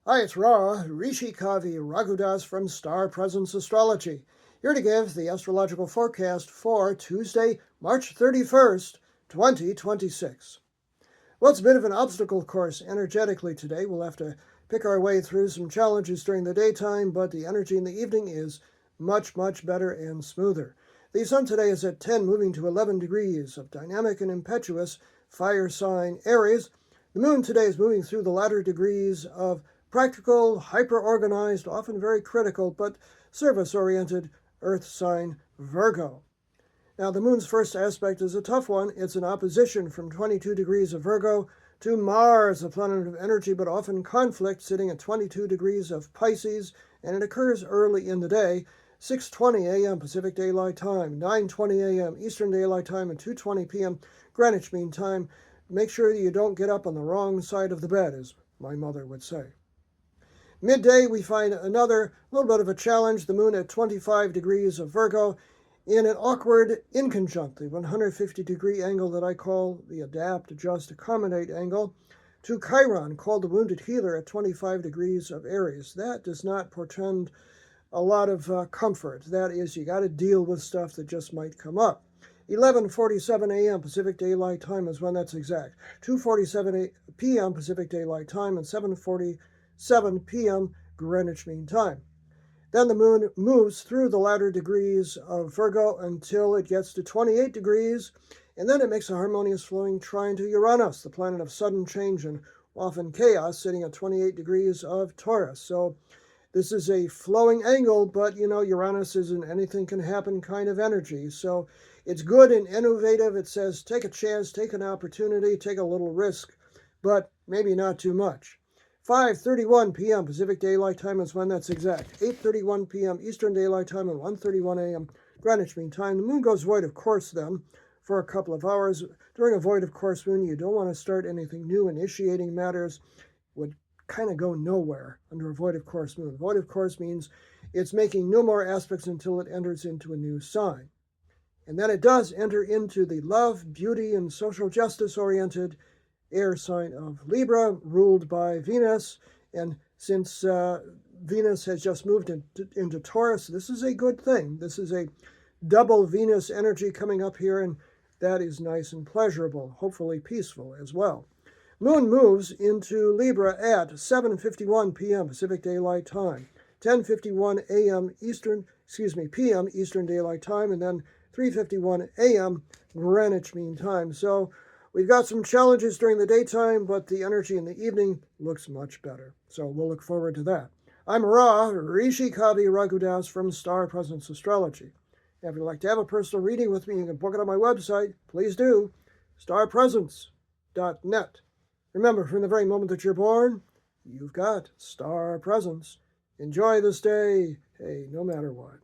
Hi, it's Ra, Rishi Kavi Raghudas from Star Presence Astrology, here to give the astrological forecast for Tuesday, March 31st, 2026. Well, it's a bit of an obstacle course energetically today. We'll have to pick our way through some challenges during the daytime, but the energy in the evening is much better and smoother. The sun today is at 10, moving to 11 degrees of dynamic and impetuous fire sign Aries. The moon today is moving through the latter degrees of practical, hyper-organized, often very critical, but service-oriented earth sign Virgo. Now, the moon's first aspect is a tough one. It's an opposition from 22 degrees of Virgo to Mars, the planet of energy, but often conflict, sitting at 22 degrees of Pisces, and it occurs early in the day, 6:20 a.m. Pacific Daylight Time, 9:20 a.m. Eastern Daylight Time, and 2:20 p.m. Greenwich Mean Time. Make sure you don't get up on the wrong side of the bed, as my mother would say. Midday, we find another little bit of a challenge. The moon at 25 degrees of Virgo in an awkward inconjunct, the 150-degree angle that I call the adapt, adjust, accommodate angle, to Chiron, called the wounded healer, at 25 degrees of Aries. That does not portend a lot of comfort. That is, you got to deal with stuff that just might come up. 11:47 a.m. Pacific Daylight Time is when that's exact. 2:47 p.m. Pacific Daylight Time and 7:47 p.m. Greenwich Mean Time. Then the moon moves through the latter degrees of Virgo until it gets to 28 degrees, and then it makes a harmonious flowing trine to Uranus, the planet of sudden change and often chaos, sitting at 28 degrees of Taurus. So this is a flowing angle, but Uranus is an anything can happen kind of energy. So it's good and innovative. It says take a chance, take an opportunity, take a little risk, but maybe not too much. 5:31 p.m. Pacific Daylight Time is when that's exact. 8:31 p.m. Eastern Daylight Time and 1:31 a.m. Greenwich Mean Time. The moon goes void of course then for a couple of hours. During a void of course moon, you don't want to start anything new. Initiating matters would kind of go nowhere under a void of course moon. Void of course means it's making no more aspects until it enters into a new sign. And then it does enter into the love, beauty, and social justice-oriented air sign of Libra, ruled by Venus. And since Venus has just moved into Taurus, this is a good thing. This is a double Venus energy coming up here, and that is nice and pleasurable, hopefully peaceful as well. Moon moves into Libra at 7:51 p.m. Pacific Daylight Time, 10:51 a.m. p.m. Eastern Daylight Time, and then 3:51 a.m. Greenwich Mean Time. So we've got some challenges during the daytime, but the energy in the evening looks much better. So we'll look forward to that. I'm Ra, Rishi Kavi Raghudas from Star Presence Astrology. If you'd like to have a personal reading with me, you can book it on my website. Please do, starpresence.net. Remember, from the very moment that you're born, you've got star presence. Enjoy this day, hey, no matter what.